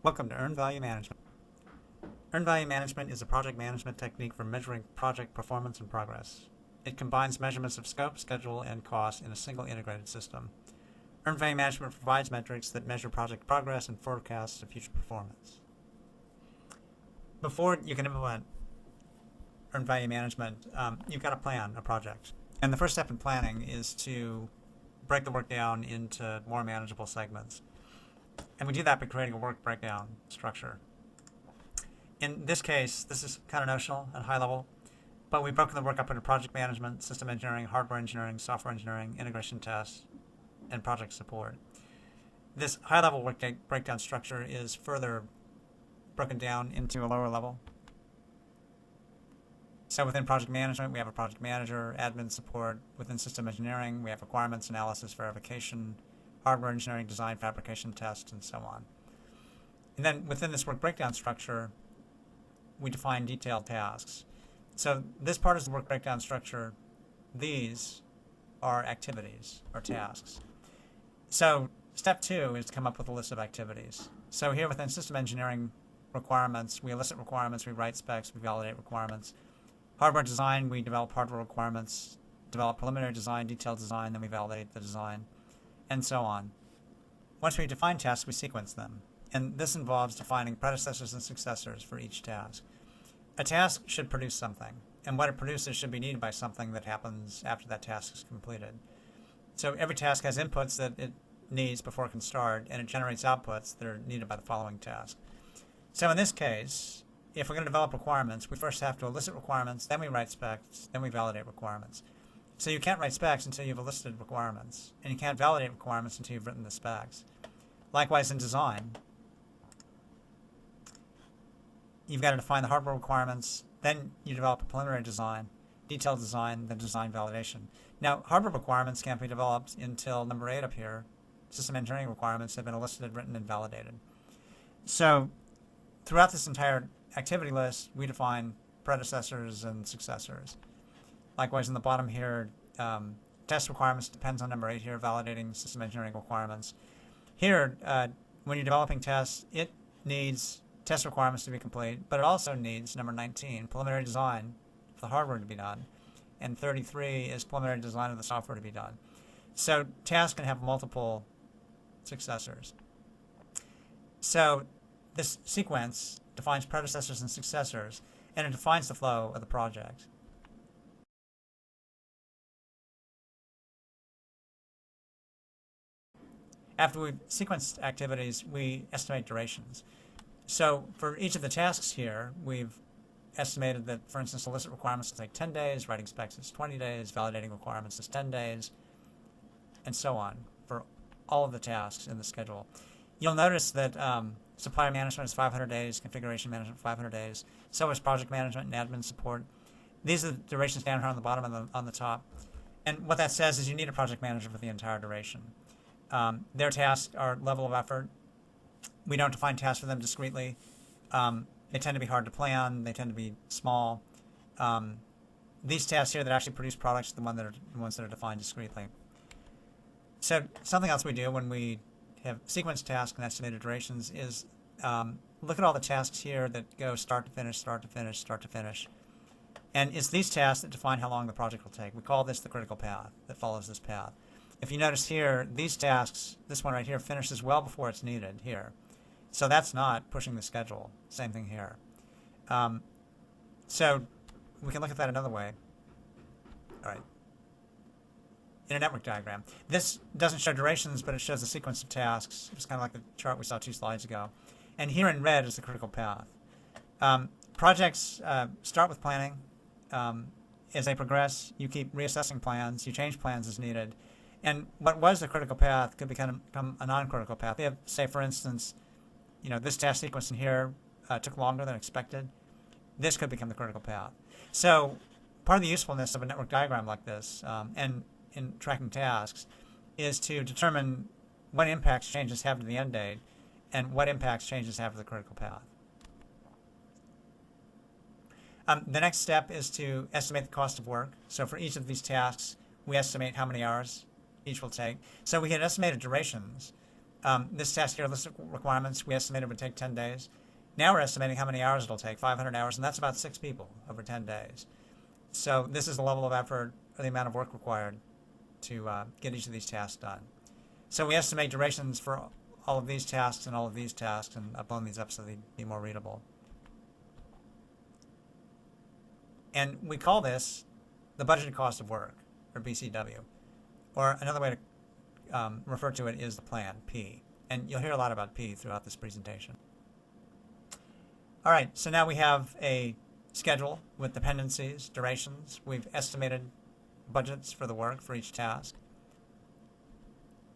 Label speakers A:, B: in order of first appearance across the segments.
A: Welcome to Earned Value Management. Earned Value Management is a project management technique for measuring project performance and progress. It combines measurements of scope, schedule, and cost in a single integrated system. Earned Value Management provides metrics that measure project progress and forecasts of future performance. Before you can implement Earned Value Management, you've got to plan a project. And the first step in planning is to break the work down into more manageable segments. And we do that by creating a work breakdown structure. In this case, this is kind of notional and high level, but we've broken the work up into project management, system engineering, hardware engineering, software engineering, integration tests, and project support. This high level work breakdown structure is further broken down into a lower level. So within project management, we have a project manager, admin support. Within system engineering, we have requirements analysis, verification, hardware engineering, design, fabrication, test, and so on. And then within this work breakdown structure, we define detailed tasks. So this part is the work breakdown structure. These are activities or tasks. So step 2 is to come up with a list of activities. So here within system engineering requirements, we elicit requirements, we write specs, we validate requirements. Hardware design, we develop hardware requirements, develop preliminary design, detailed design, then we validate the design, and so on. Once we define tasks, we sequence them. And this involves defining predecessors and successors for each task. A task should produce something, and what it produces should be needed by something that happens after that task is completed. So every task has inputs that it needs before it can start, and it generates outputs that are needed by the following task. So in this case, if we're going to develop requirements, we first have to elicit requirements, then we write specs, then we validate requirements. So you can't write specs until you've elicited requirements, and you can't validate requirements until you've written the specs. Likewise in design, you've got to define the hardware requirements, then you develop a preliminary design, detailed design, then design validation. Now, hardware requirements can't be developed until number 8 up here. System engineering requirements have been elicited, written, and validated. So throughout this entire activity list, we define predecessors and successors. Likewise, in the bottom here, test requirements depends on number 8 here, validating system engineering requirements. Here, when you're developing tests, it needs test requirements to be complete, but it also needs number 19, preliminary design for the hardware to be done, and 33 is preliminary design of the software to be done. So tasks can have multiple successors. So this sequence defines predecessors and successors, and it defines the flow of the project. After we've sequenced activities, we estimate durations. So for each of the tasks here, we've estimated that, for instance, elicit requirements will take 10 days, writing specs is 20 days, validating requirements is 10 days, and so on for all of the tasks in the schedule. You'll notice that supplier management is 500 days, configuration management 500 days, so is project management and admin support. These are the durations down here on the bottom and on the top. And what that says is you need a project manager for the entire duration. Their tasks are level of effort. We don't define tasks for them discretely. They tend to be hard to plan. They tend to be small. These tasks here that actually produce products are the ones that are defined discretely. So something else we do when we have sequence tasks and estimated durations is look at all the tasks here that go start to finish, start to finish, start to finish. And it's these tasks that define how long the project will take. We call this the critical path that follows this path. If you notice here, these tasks, this one right here, finishes well before it's needed here. So that's not pushing the schedule. Same thing here. So we can look at that another way. All right. In a network diagram. This doesn't show durations, but it shows a sequence of tasks. It's kind of like the chart we saw 2 slides ago. And here in red is the critical path. Projects start with planning. As they progress, you keep reassessing plans. You change plans as needed. And what was the critical path could become a non-critical path. We have, say, for instance, this task sequence in here took longer than expected. This could become the critical path. So part of the usefulness of a network diagram like this and in tracking tasks is to determine what impacts changes have to the end date and what impacts changes have to the critical path. The next step is to estimate the cost of work. So for each of these tasks, we estimate how many hours each will take. So we get estimated durations, This task here, list of requirements, we estimated would take 10 days. Now we're estimating how many hours it'll take, 500 hours, and that's about 6 people over 10 days. So this is the level of effort, or the amount of work required to get each of these tasks done. So we estimate durations for all of these tasks and all of these tasks, and I've blown these up so they'd be more readable. And we call this the budgeted cost of work, or BCW. Or another way to refer to it is the plan, P. And you'll hear a lot about P throughout this presentation. All right, so now we have a schedule with dependencies, durations. We've estimated budgets for the work for each task.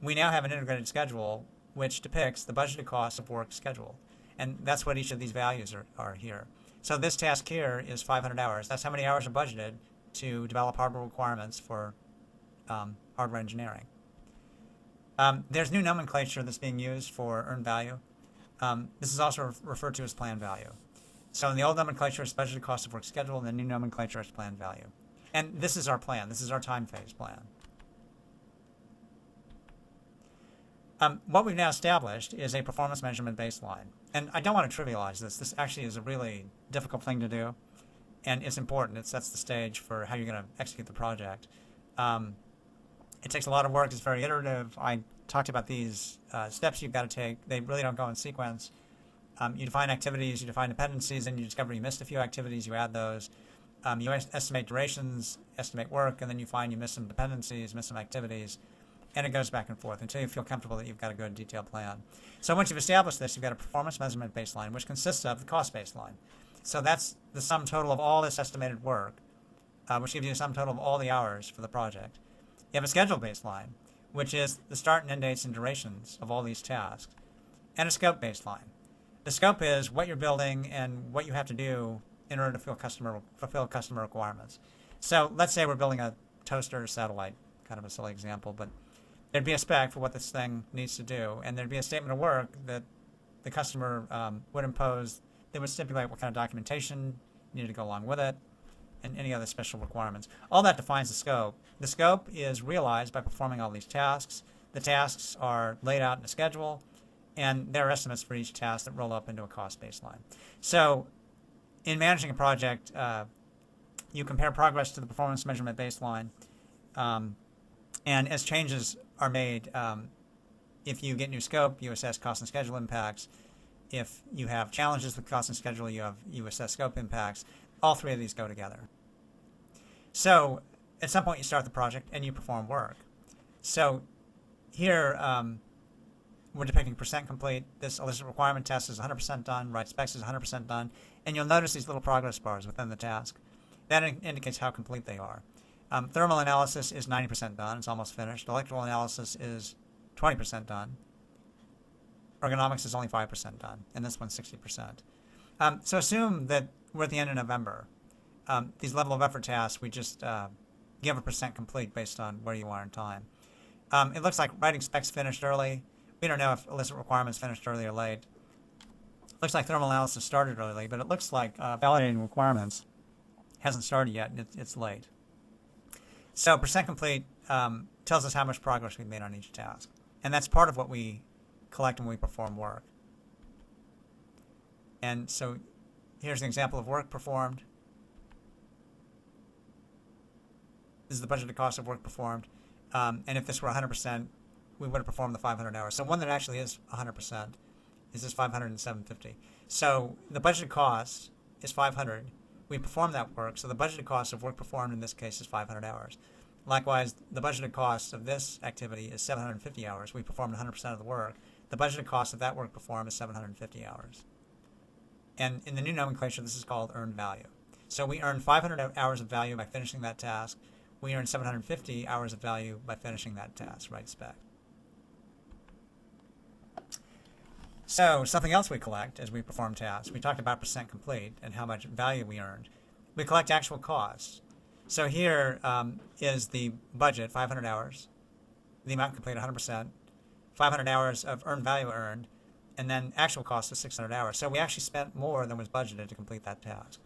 A: We now have an integrated schedule which depicts the budgeted cost of work scheduled. And that's what each of these values are here. So this task here is 500 hours. That's how many hours are budgeted to develop hardware requirements for hardware engineering. There's new nomenclature that's being used for earned value. This is also referred to as plan value. So in the old nomenclature, it's budgeted cost of work schedule, and the new nomenclature is plan value. And this is our plan. This is our time phase plan. What we've now established is a performance measurement baseline. And I don't want to trivialize this. This actually is a really difficult thing to do, and it's important. It sets the stage for how you're going to execute the project. It takes a lot of work. It's very iterative. I talked about these steps you've got to take. They really don't go in sequence. You define activities, you define dependencies, and you discover you missed a few activities, you add those. You estimate durations, estimate work, and then you find you missed some dependencies, missed some activities, and it goes back and forth until you feel comfortable that you've got a good detailed plan. So once you've established this, you've got a performance measurement baseline, which consists of the cost baseline. So that's the sum total of all this estimated work, which gives you a sum total of all the hours for the project. You have a schedule baseline, which is the start and end dates and durations of all these tasks, and a scope baseline. The scope is what you're building and what you have to do in order to fulfill customer requirements. So let's say we're building a toaster satellite, kind of a silly example, but there'd be a spec for what this thing needs to do, and there'd be a statement of work that the customer would impose that would stipulate what kind of documentation needed to go along with it, and any other special requirements. All that defines the scope. The scope is realized by performing all these tasks. The tasks are laid out in a schedule, and there are estimates for each task that roll up into a cost baseline. So in managing a project, you compare progress to the performance measurement baseline, and as changes are made, if you get new scope, you assess cost and schedule impacts. If you have challenges with cost and schedule, you assess scope impacts. All three of these go together. So at some point you start the project and you perform work. So here we're depicting percent complete. This elicit requirement test is 100% done. Write specs is 100% done. And you'll notice these little progress bars within the task. That indicates how complete they are. Thermal analysis is 90% done. It's almost finished. Electrical analysis is 20% done. Ergonomics is only 5% done. And this one's 60%. So assume that we're at the end of November. These level of effort tasks, we just give a percent complete based on where you are in time. It looks like writing specs finished early. We don't know if elicit requirements finished early or late. Looks like thermal analysis started early, but it looks like validating requirements hasn't started yet, and it's late. So percent complete tells us how much progress we've made on each task. And that's part of what we collect when we perform work. And so here's an example of work performed. This is the budgeted cost of work performed. And if this were 100%, we would have performed the 500 hours. So one that actually is 100% is this 500 and 750. So the budgeted cost is 500. We perform that work. So the budgeted cost of work performed in this case is 500 hours. Likewise, the budgeted cost of this activity is 750 hours. We performed 100% of the work. The budgeted cost of that work performed is 750 hours. And in the new nomenclature, this is called earned value. So we earn 500 hours of value by finishing that task. We earn 750 hours of value by finishing that task, right spec. So something else we collect as we perform tasks. We talked about percent complete and how much value we earned. We collect actual costs. So here is the budget, 500 hours, the amount complete 100%, 500 hours of earned value earned, and then actual cost is 600 hours. So we actually spent more than was budgeted to complete that task.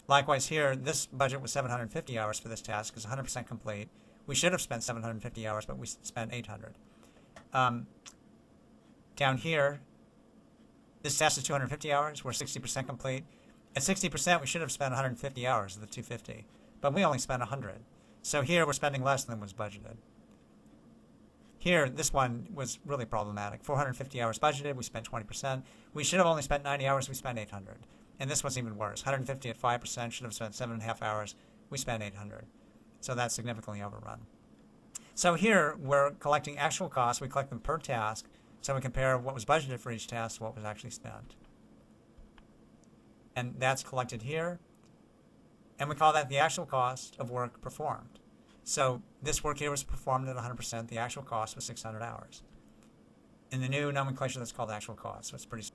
A: Likewise here, this budget was 750 hours for this task because 100% complete. We should have spent 750 hours, but we spent 800. Down here, this test is 250 hours. We're 60% complete. At 60%, we should have spent 150 hours of the 250, but we only spent 100. So here we're spending less than was budgeted. Here, this one was really problematic. 450 hours budgeted, we spent 20%. We should have only spent 90 hours, we spent 800. And this was even worse. 150 at 5%, should have spent 7.5 hours, we spent 800. So that's significantly overrun. So here, we're collecting actual costs. We collect them per task, so we compare what was budgeted for each task to what was actually spent. And that's collected here. And we call that the actual cost of work performed. So this work here was performed at 100%. The actual cost was 600 hours. In the new nomenclature, that's called actual cost. So it's pretty